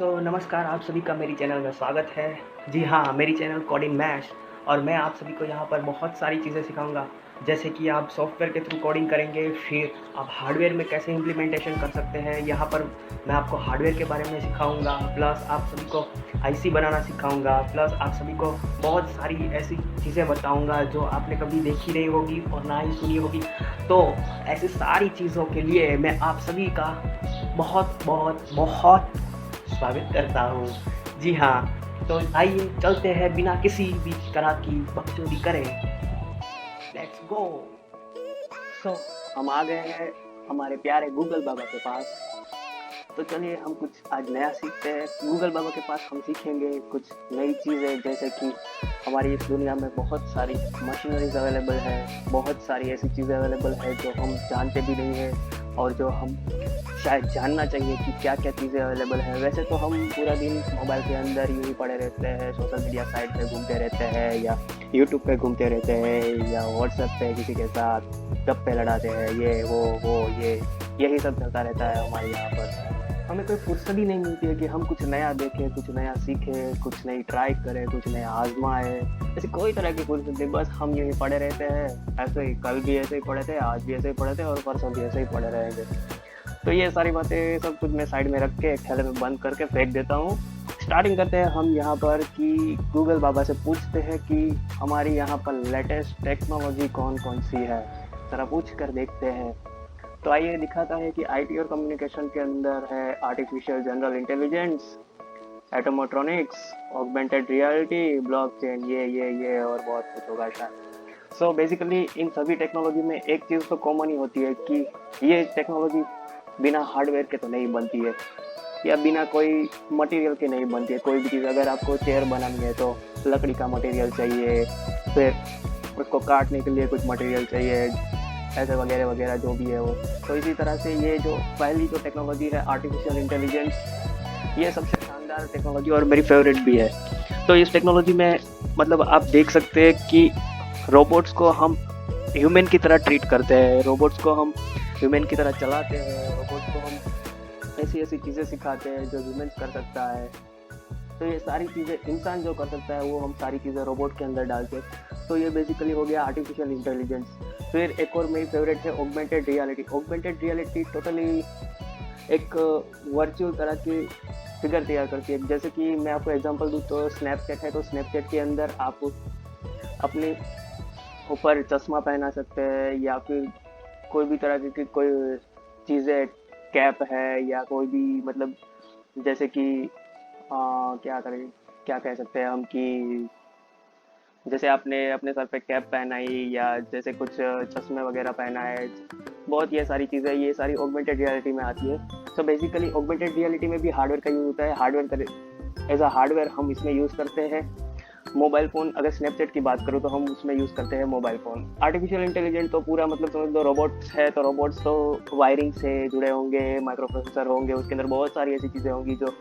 नमस्कार आप सभी का मेरी चैनल में स्वागत है। जी हाँ, मेरी चैनल कोडिंग मैश और मैं आप सभी को यहाँ पर बहुत सारी चीज़ें सिखाऊँगा। जैसे कि आप सॉफ्टवेयर के थ्रू कोडिंग करेंगे, फिर आप हार्डवेयर में कैसे इम्प्लीमेंटेशन कर सकते हैं। यहाँ पर मैं आपको हार्डवेयर के बारे में सिखाऊँगा, प्लस आप सभी को आईसी बनाना सिखाऊँगा, प्लस आप सभी को बहुत सारी ऐसी चीज़ें बताऊँगा जो आपने कभी देखी नहीं होगी और ना ही सुनी होगी। तो ऐसी सारी चीज़ों के लिए मैं आप सभी का बहुत स्वागत करता हूँ। जी हाँ, तो आइए चलते हैं बिना किसी भी तरह की बकचोदी करे। Let's go. सो हम आ गए हैं हमारे प्यारे गूगल बाबा के पास। तो चलिए हम कुछ आज नया सीखते हैं। गूगल बाबा के पास हम सीखेंगे कुछ नई चीज़ें, जैसे कि हमारी इस दुनिया में बहुत सारी मशीनरीज अवेलेबल है, बहुत सारी ऐसी चीज़ें अवेलेबल है जो हम जानते भी नहीं हैं और जो हम शायद जानना चाहिए कि क्या क्या चीज़ें अवेलेबल है। वैसे तो हम पूरा दिन मोबाइल के अंदर यूँ ही पड़े रहते हैं, सोशल मीडिया साइट पे घूमते रहते हैं या यूट्यूब पे घूमते रहते हैं या व्हाट्सएप पे किसी के साथ गप्पे लड़ाते हैं, ये वो ये यही सब चलता रहता है हमारे यहाँ पर। हमें कोई फुर्सत ही नहीं मिलती है कि हम कुछ नया देखें, कुछ नया सीखें, कुछ नई ट्राई करें, कुछ नया आजमाएं। ऐसी कोई तरह की फुर्सत नहीं, बस हम यूँ ही पड़े रहते हैं। ऐसे ही कल भी ऐसे ही पड़े थे, आज भी ऐसे ही पड़े थे और परसों भी ऐसे ही पड़े रहेंगे। तो ये सारी बातें सब कुछ मैं साइड में रख के एक थैले में बंद करके फेंक देता हूँ। स्टार्टिंग करते हैं हम यहाँ पर कि गूगल बाबा से पूछते हैं कि हमारी यहाँ पर लेटेस्ट टेक्नोलॉजी कौन कौन सी है, ज़रा पूछ कर देखते हैं। तो आइए दिखाता है कि आईटी और कम्युनिकेशन के अंदर है artificial general intelligence, atomotronics, augmented reality, blockchain, ये और बहुत कुछ होगा शायद। सो बेसिकली इन सभी टेक्नोलॉजी में एक चीज़ तो कॉमन ही होती है कि ये टेक्नोलॉजी बिना हार्डवेयर के तो नहीं बनती है या बिना कोई मटेरियल के नहीं बनती है। कोई भी चीज़ अगर आपको चेयर बनानी है तो लकड़ी का मटेरियल चाहिए, फिर उसको काटने के लिए कुछ मटेरियल चाहिए, ऐसे वगैरह वगैरह जो भी है वो। तो इसी तरह से ये जो पहली जो टेक्नोलॉजी है आर्टिफिशियल इंटेलिजेंस, ये सबसे शानदार टेक्नोलॉजी और मेरी फेवरेट भी है। तो इस टेक्नोलॉजी में मतलब आप देख सकते हैं कि रोबोट्स को हम ह्यूमन की तरह ट्रीट करते हैं, रोबोट्स को हम ह्यूमन की तरह चलाते हैं, रोबोट्स को हम ऐसी ऐसी चीज़ें सिखाते हैं जो ह्यूमन कर सकता है। तो ये सारी चीज़ें इंसान जो कर सकता है वो हम सारी चीज़ें रोबोट के अंदर डालते हैं। तो ये बेसिकली हो गया आर्टिफिशियल इंटेलिजेंस। फिर एक और मेरी फेवरेट है augmented reality. Augmented reality totally एक वर्चुअल तरह की फिगर तैयार करती है। जैसे कि मैं आपको एग्जांपल दूँ तो स्नैपचैट है, तो स्नैपचैट के अंदर आप अपने ऊपर चश्मा पहना सकते हैं या फिर कोई भी तरह की कोई चीज़ें, कैप है या कोई भी मतलब जैसे कि क्या करें, क्या कह सकते हैं हम कि जैसे आपने अपने सर पे कैप पहनाई या जैसे कुछ चश्मे वगैरह पहना है, बहुत ये सारी चीज़ें ये सारी ऑगमेंटेड रियलिटी में आती है। तो बेसिकली ऑगमेंटेड रियलिटी में भी हार्डवेयर का यूज़ होता है। हार्डवेयर एज अ हार्डवेयर हम इसमें यूज़ करते हैं मोबाइल फ़ोन। अगर स्नैपचैट की बात करूँ तो हम उसमें यूज़ करते हैं मोबाइल फ़ोन। आर्टिफिशियल इंटेलिजेंट तो पूरा मतलब समझ लो रोबोट्स है, तो रोबोट्स तो वायरिंग से जुड़े होंगे, माइक्रो प्रोसेसर होंगे, उसके अंदर बहुत सारी ऐसी चीज़ें होंगी जो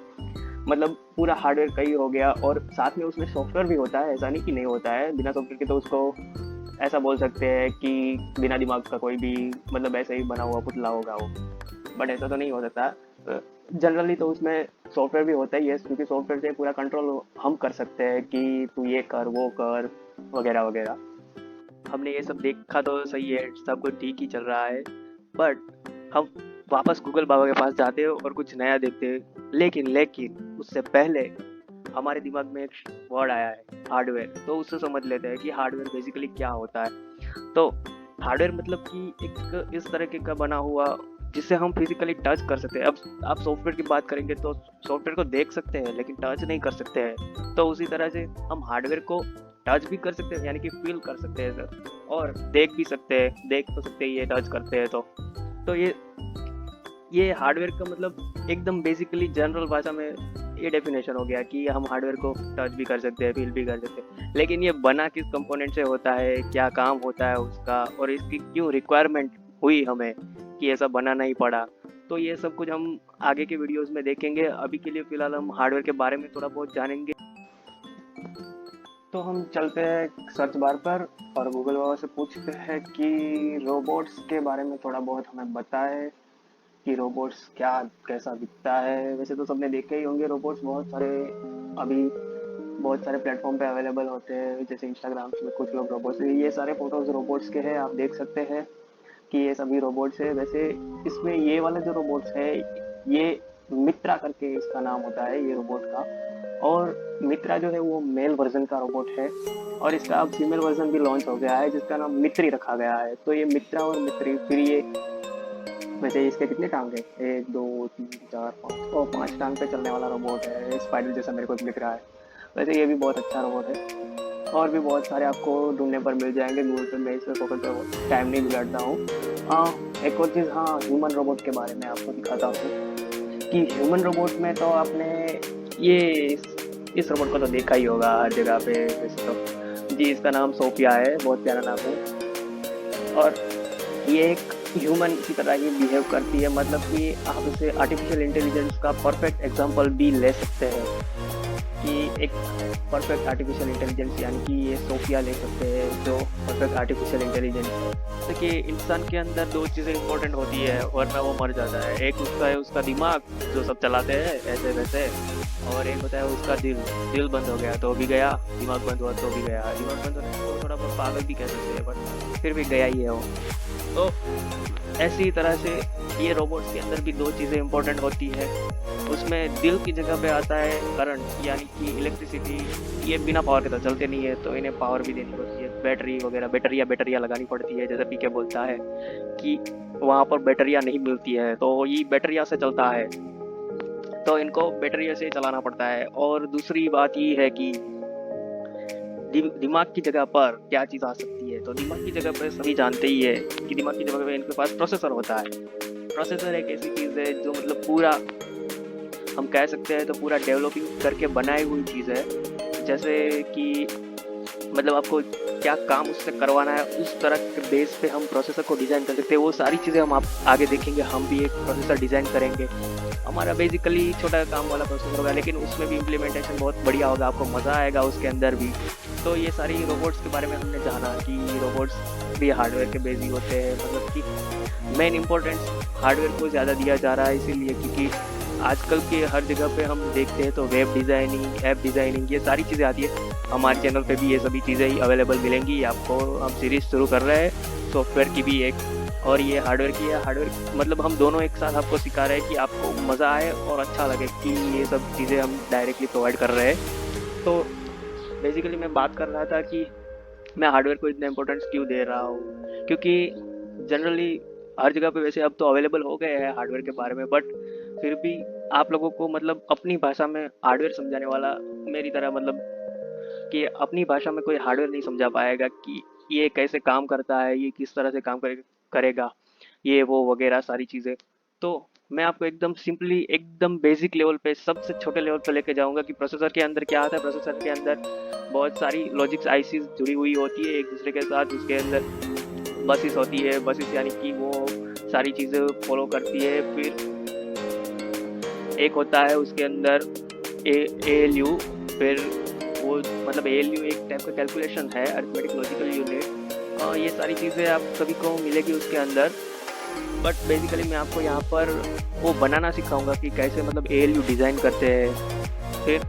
मतलब पूरा हार्डवेयर का ही हो गया। और साथ में उसमें सॉफ्टवेयर भी होता है, ऐसा नहीं कि नहीं होता है। बिना सॉफ्टवेयर के तो उसको ऐसा बोल सकते हैं कि बिना दिमाग का कोई भी मतलब ऐसे ही बना हुआ पुतला होगा वो, बट ऐसा तो नहीं हो सकता। जनरली तो उसमें सॉफ्टवेयर भी होता ही है, क्योंकि सॉफ्टवेयर से पूरा कंट्रोल हम कर सकते हैं कि तू ये कर वो कर वगैरह वगैरह। हमने ये सब देखा तो सही है, सब कुछ ठीक ही चल रहा है, बट हम वापस गूगल बाबा के पास जाते हैं और कुछ नया देखते हैं। लेकिन उससे पहले हमारे दिमाग में एक वर्ड आया है हार्डवेयर, तो उससे समझ लेते हैं कि हार्डवेयर बेसिकली क्या होता है। तो हार्डवेयर मतलब कि एक इस तरीके का बना हुआ जिससे हम फिजिकली टच कर सकते हैं। अब आप सॉफ्टवेयर की बात करेंगे तो सॉफ्टवेयर को देख सकते हैं लेकिन टच नहीं कर सकते हैं। तो उसी तरह से हम हार्डवेयर को टच भी कर सकते हैं, यानी कि फील कर सकते हैं सर, और देख भी सकते हैं, देख तो सकते हैं ये टच करते हैं तो ये हार्डवेयर का मतलब एकदम बेसिकली जनरल भाषा में ये डेफिनेशन हो गया कि हम हार्डवेयर को टच भी कर सकते हैं, फील भी कर सकते हैं। लेकिन ये बना किस कंपोनेंट से होता है, क्या काम होता है उसका, और इसकी क्यों रिक्वायरमेंट हुई हमें कि ऐसा बनाना ही पड़ा, तो ये सब कुछ हम आगे के वीडियोस में देखेंगे। अभी के लिए फिलहाल हम हार्डवेयर के बारे में थोड़ा बहुत जानेंगे। तो हम चलते हैं सर्च बार पर और गूगल बाबा से पूछते हैं कि रोबोट्स के बारे में थोड़ा बहुत हमें बताए। कि रोबोट्स क्या कैसा दिखता है। वैसे तो सबने देखे ही होंगे रोबोट्स, बहुत सारे अभी बहुत सारे प्लेटफॉर्म पे अवेलेबल होते हैं, जैसे इंस्टाग्राम में कुछ लोग रोबोट्स, ये सारे फोटोज रोबोट्स के हैं, आप देख सकते हैं कि ये सभी रोबोट्स है। वैसे इसमें ये वाला जो रोबोट्स है, ये मित्रा करके इसका नाम होता है ये रोबोट का। और मित्रा जो है वो मेल वर्जन का रोबोट है, और इसका अब फीमेल वर्जन भी लॉन्च हो गया है जिसका नाम मित्री रखा गया है। तो ये मित्रा और मित्री, फिर ये वैसे इसके कितने टांग है, 1 2 3 4 5, और 5 टांग पे चलने वाला रोबोट है, स्पाइडर जैसा मेरे को दिख रहा है। वैसे ये भी बहुत अच्छा रोबोट है, और भी बहुत सारे आपको ढूंढने पर मिल जाएंगे गूगल पे। मैं इसमें फोकस पर टाइम नहीं बिगाड़ता हूँ। एक और चीज़, हाँ, ह्यूमन रोबोट के बारे में आपको दिखाता हूँ कि ह्यूमन रोबोट में तो आपने ये इस रोबोट को तो देखा ही होगा हर जगह पे वैसे तो। जी, इसका नाम सोफिया है, बहुत प्यारा नाम है। और ये एक ह्यूमन की तरह ही बिहेव करती है, मतलब कि आप इसे आर्टिफिशियल इंटेलिजेंस का परफेक्ट एग्जांपल भी ले सकते हैं कि एक परफेक्ट आर्टिफिशियल इंटेलिजेंस, यानी कि ये सोफिया ले सकते हैं जो परफेक्ट आर्टिफिशियल इंटेलिजेंस है। देखिए, इंसान के अंदर दो चीज़ें इंपॉर्टेंट होती है वरना वो मर जाता है। एक उसका है उसका दिमाग जो सब चलाते हैं ऐसे वैसे, और एक होता है उसका दिल। दिल बंद हो गया तो भी गया, दिमाग बंद हुआ तो भी गया। दिमाग बंद होने को थोड़ा बहुत पागल भी कह सकते हैं, बट फिर भी गया ही है वो। तो ऐसी तरह से ये रोबोट्स के अंदर भी दो चीज़ें इंपॉर्टेंट होती है। उसमें दिल की जगह पे आता है करंट, यानी कि इलेक्ट्रिसिटी। ये बिना पावर के तो चलते नहीं है, तो इन्हें पावर भी देनी पड़ती है, बैटरी वगैरह, बैटरियाँ लगानी पड़ती है। जैसे पीके बोलता है कि वहाँ पर बैटरियाँ नहीं मिलती है, तो ये बैटरिया से चलता है, तो इनको बैटरिया से चलाना पड़ता है। और दूसरी बात ये है कि दिमाग की जगह पर क्या चीज़ आ सकती है, तो दिमाग की जगह पर सभी जानते ही है कि दिमाग की जगह पर इनके पास प्रोसेसर होता है। प्रोसेसर एक ऐसी चीज़ है जो मतलब पूरा, हम कह सकते हैं तो पूरा डेवलपिंग करके बनाई हुई चीज़ है। जैसे कि मतलब आपको क्या काम उससे करवाना है, उस तरह के बेस पे हम प्रोसेसर को डिज़ाइन कर सकते हैं। वो सारी चीज़ें हम आप आगे देखेंगे, हम भी एक प्रोसेसर डिज़ाइन करेंगे। हमारा बेसिकली छोटा काम वाला प्रोसेसर होगा, लेकिन उसमें भी इम्प्लीमेंटेशन बहुत बढ़िया होगा, आपको मज़ा आएगा उसके अंदर भी। तो ये सारी रोबोट्स के बारे में हमने जाना कि रोबोट्स भी हार्डवेयर के बेस ही होते हैं, मतलब कि मेन इम्पोर्टेंस हार्डवेयर को ज़्यादा दिया जा रहा है, इसीलिए क्योंकि आजकल के हर जगह पे हम देखते हैं तो वेब डिज़ाइनिंग, ऐप डिज़ाइनिंग, ये सारी चीज़ें आती है। हमारे चैनल पे भी ये सभी चीज़ें ही अवेलेबल मिलेंगी आपको। हम सीरीज़ शुरू कर रहे हैं सॉफ्टवेयर की भी एक, और ये हार्डवेयर की है। हार्डवेयर मतलब हम दोनों एक साथ आपको सिखा रहे हैं कि आपको मज़ा आए और अच्छा लगे कि ये सब चीज़ें हम डायरेक्टली प्रोवाइड कर रहे हैं। तो बेसिकली मैं बात कर रहा था कि मैं हार्डवेयर को इतना इम्पोर्टेंस क्यों दे रहा हूँ, क्योंकि जनरली हर जगह पे वैसे अब तो अवेलेबल हो गए हैं हार्डवेयर के बारे में, बट फिर भी आप लोगों को मतलब अपनी भाषा में हार्डवेयर समझाने वाला, मेरी तरह मतलब कि अपनी भाषा में कोई हार्डवेयर नहीं समझा पाएगा कि ये कैसे काम करता है, ये किस तरह से काम करेगा, ये वो वगैरह सारी चीज़ें। तो मैं आपको एकदम सिंपली, एकदम बेसिक लेवल पे, सबसे छोटे लेवल पे लेके जाऊंगा कि प्रोसेसर के अंदर क्या आता है। प्रोसेसर के अंदर बहुत सारी लॉजिक्स आईसीज जुड़ी हुई होती है एक दूसरे के साथ। उसके अंदर बसेस होती है, बसेस यानी कि वो सारी चीज़ें फॉलो करती है। फिर एक होता है उसके अंदर ALU, फिर वो मतलब ALU एक टाइप का कैलकुलेशन है, अरिथमेटिक लॉजिकल यूनिट। ये सारी चीज़ें आप सभी को मिलेगी उसके अंदर, बट बेसिकली मैं आपको यहाँ पर वो बनाना सिखाऊंगा कि कैसे मतलब ALU डिज़ाइन करते हैं। फिर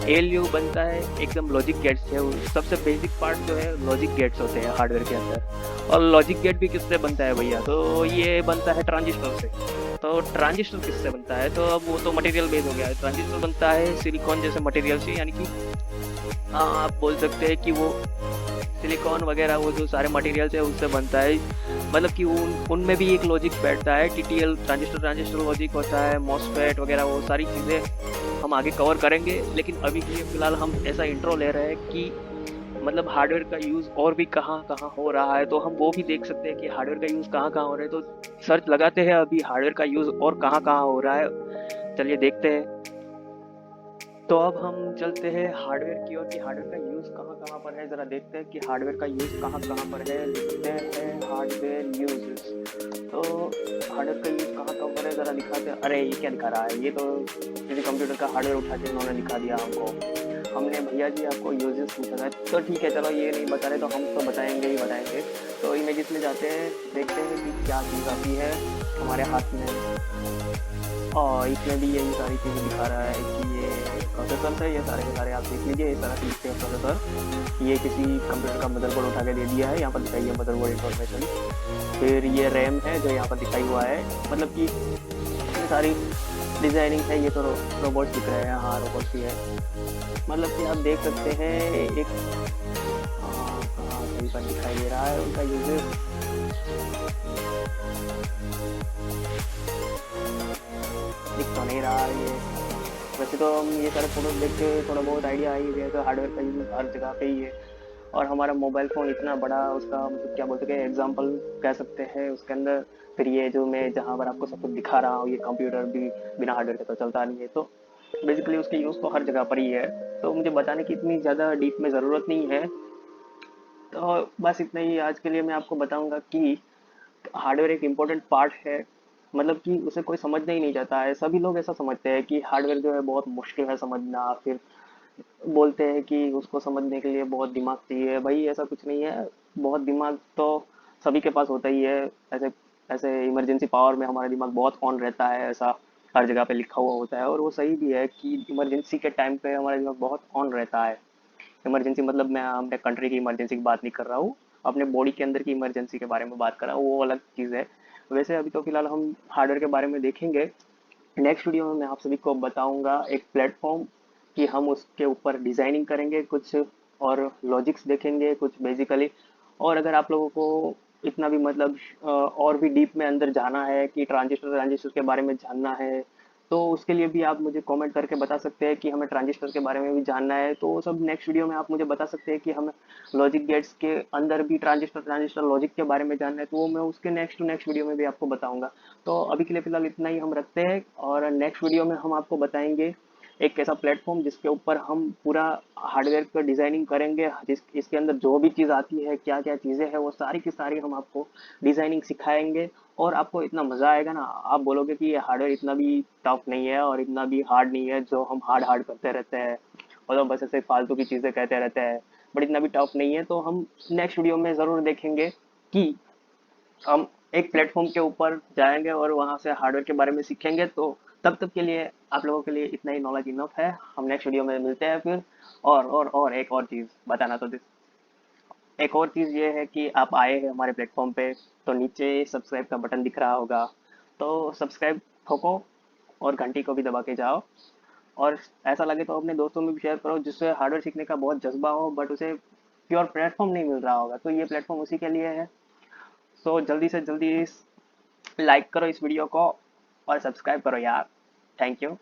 ALU बनता है एकदम लॉजिक गेट्स है, सबसे बेसिक पार्ट जो है लॉजिक गेट्स होते हैं हार्डवेयर के अंदर। और लॉजिक गेट भी किससे बनता है भैया, तो ये बनता है ट्रांजिस्टर से। तो ट्रांजिस्टर किससे बनता है, तो अब वो तो मटेरियल बेस हो गया है। ट्रांजिस्टर बनता है सिलिकॉन जैसे मटेरियल से, यानी कि हाँ, आप बोल सकते हैं कि वो सिलिकॉन वगैरह वो जो सारे मटेरियल्स है उससे बनता है। मतलब कि उनमें भी एक लॉजिक बैठता है, TTL ट्रांजिस्टर लॉजिक होता है, मॉसफेट वगैरह, वो सारी चीज़ें हम आगे कवर करेंगे। लेकिन अभी के लिए फ़िलहाल हम ऐसा इंट्रो ले रहे हैं कि मतलब हार्डवेयर का यूज़ और भी कहाँ कहाँ हो रहा है, तो हम वो भी देख सकते हैं कि हार्डवेयर का यूज़ कहाँ कहाँ हो रहा है। तो सर्च लगाते हैं अभी हार्डवेयर का यूज़ और कहाँ कहाँ हो रहा है, चलिए देखते हैं। तो अब हम चलते हैं हार्डवेयर की ओर कि हार्डवेयर का यूज़ कहाँ कहाँ पर है। ज़रा देखते हैं कि हार्डवेयर का यूज़ कहाँ कहाँ पर है। लिखते हैं हार्डवेयर यूज़, तो हार्डवेयर का यूज़ कहाँ कहाँ पर है ज़रा दिखाते हैं। अरे ये क्या दिखा रहा है, ये तो किसी कंप्यूटर का हार्डवेयर उठा के उन्होंने दिखा दिया हमको। हमने भैया जी आपको यूजेस पूछा था, तो ठीक है चलो ये नहीं बता रहे तो हम तो बताएंगे ही बताएंगे। तो इमेजेस में जाते हैं, देखते हैं कि क्या चीज़ आती है हमारे हाथ में। और इसमें भी यही सारी चीज़ें दिखा रहा है कि ये प्रोसेसर है, ये सारे के सारे आप देख लीजिए, ये सारा चीज़ है प्रोसेसर। ये किसी कंप्यूटर का मदरबोर्ड उठा के दे दिया है, यहाँ पर दिखाई है मदरबोर्ड इन्फॉर्मेशन। फिर ये रैम है जो यहाँ पर दिखाई हुआ है, मतलब कि ये सारी डिजाइनिंग है। ये तो रोबोट दिख रहे हैं, हाँ रोबोट ही है। मतलब कि आप देख सकते हैं एक कहाँ कहीं पर दिखाई दे रहा है उनका यूजर। दिख तो नहीं रहा है ये। वैसे तो हम ये सारे फोटोज देख के थोड़ा बहुत आइडिया आ ही गया, तो हार्डवेयर का यूज हर जगह पे ही है। और हमारा मोबाइल फ़ोन इतना बड़ा, उसका मतलब क्या बोलते हैं एग्जाम्पल कह सकते हैं उसके अंदर। फिर ये जो मैं जहाँ पर आपको सब कुछ दिखा रहा हूँ, ये कंप्यूटर भी बिना हार्डवेयर के तो चलता नहीं है, तो बेसिकली उसके यूज़ तो हर जगह पर ही है। तो मुझे बताने की इतनी ज़्यादा डीप में ज़रूरत नहीं है। तो बस इतना ही आज के लिए मैं आपको बताऊंगा कि हार्डवेयर एक इम्पोर्टेंट पार्ट है। मतलब कि उसे कोई समझना ही नहीं चाहता है। सभी लोग ऐसा समझते हैं कि हार्डवेयर जो है बहुत मुश्किल है समझना। फिर बोलते हैं कि उसको समझने के लिए बहुत दिमाग चाहिए। भाई ऐसा कुछ नहीं है, बहुत दिमाग तो सभी के पास होता ही है। ऐसे ऐसे इमरजेंसी पावर में हमारा दिमाग बहुत ऑन रहता है, ऐसा हर जगह पे लिखा हुआ होता है। और वो सही भी है कि इमरजेंसी के टाइम पे हमारा दिमाग बहुत ऑन रहता है। इमरजेंसी मतलब मैं अपने कंट्री की इमरजेंसी की बात नहीं कर रहा हूँ, अपने बॉडी के अंदर की इमरजेंसी के बारे में बात कर रहा हूँ, वो अलग चीज़ है। वैसे अभी तो फिलहाल हम हार्डवेयर के बारे में देखेंगे। नेक्स्ट वीडियो में मैं आप सभी को बताऊंगा एक प्लेटफॉर्म कि हम उसके ऊपर डिजाइनिंग करेंगे कुछ, और लॉजिक्स देखेंगे कुछ बेसिकली। और अगर आप लोगों को इतना भी मतलब और भी डीप में अंदर जाना है कि ट्रांजिस्टर ट्रांजिस्टर के बारे में जानना है, तो उसके लिए भी आप मुझे कमेंट करके बता सकते हैं कि हमें ट्रांजिस्टर के बारे में भी जानना है। तो वो सब नेक्स्ट वीडियो में आप मुझे बता सकते हैं कि हमें लॉजिक गेट्स के अंदर भी ट्रांजिस्टर ट्रांजिस्टर लॉजिक के बारे में जानना है, तो वो मैं उसके नेक्स्ट टू नेक्स्ट वीडियो में भी आपको बताऊंगा। तो अभी के लिए फिलहाल इतना ही हम रखते हैं, और नेक्स्ट वीडियो में हम आपको बताएंगे एक ऐसा प्लेटफॉर्म जिसके ऊपर हम पूरा हार्डवेयर का डिजाइनिंग करेंगे, जिस इसके अंदर जो भी चीज़ आती है, क्या क्या चीज़ें हैं, वो सारी की सारी हम आपको डिजाइनिंग सिखाएंगे। और आपको इतना मजा आएगा ना, आप बोलोगे कि ये हार्डवेयर इतना भी टफ नहीं है और इतना भी हार्ड नहीं है जो हम हार्ड हार्ड करते रहते हैं, और बस ऐसे फालतू की चीज़ें कहते रहते हैं, बट इतना भी टफ नहीं है। तो हम नेक्स्ट वीडियो में ज़रूर देखेंगे कि हम एक प्लेटफॉर्म के ऊपर जाएंगे और वहां से हार्डवेयर के बारे में सीखेंगे। तो तब तक के लिए आप लोगों के लिए इतना ही नॉलेज इनफ है। हम नेक्स्ट वीडियो में मिलते हैं फिर। और एक और चीज़ बताना तो एक और चीज़ ये है कि आप आए हैं हमारे प्लेटफॉर्म पे, तो नीचे सब्सक्राइब का बटन दिख रहा होगा, तो सब्सक्राइब ठोको और घंटी को भी दबा के जाओ। और ऐसा लगे तो अपने दोस्तों में भी शेयर करो जिससे हार्डवेयर सीखने का बहुत जज्बा हो, बट उसे प्योर प्लेटफॉर्म नहीं मिल रहा होगा, तो ये प्लेटफॉर्म उसी के लिए है। तो जल्दी से जल्दी लाइक करो इस वीडियो को और सब्सक्राइब करो यार। Thank you.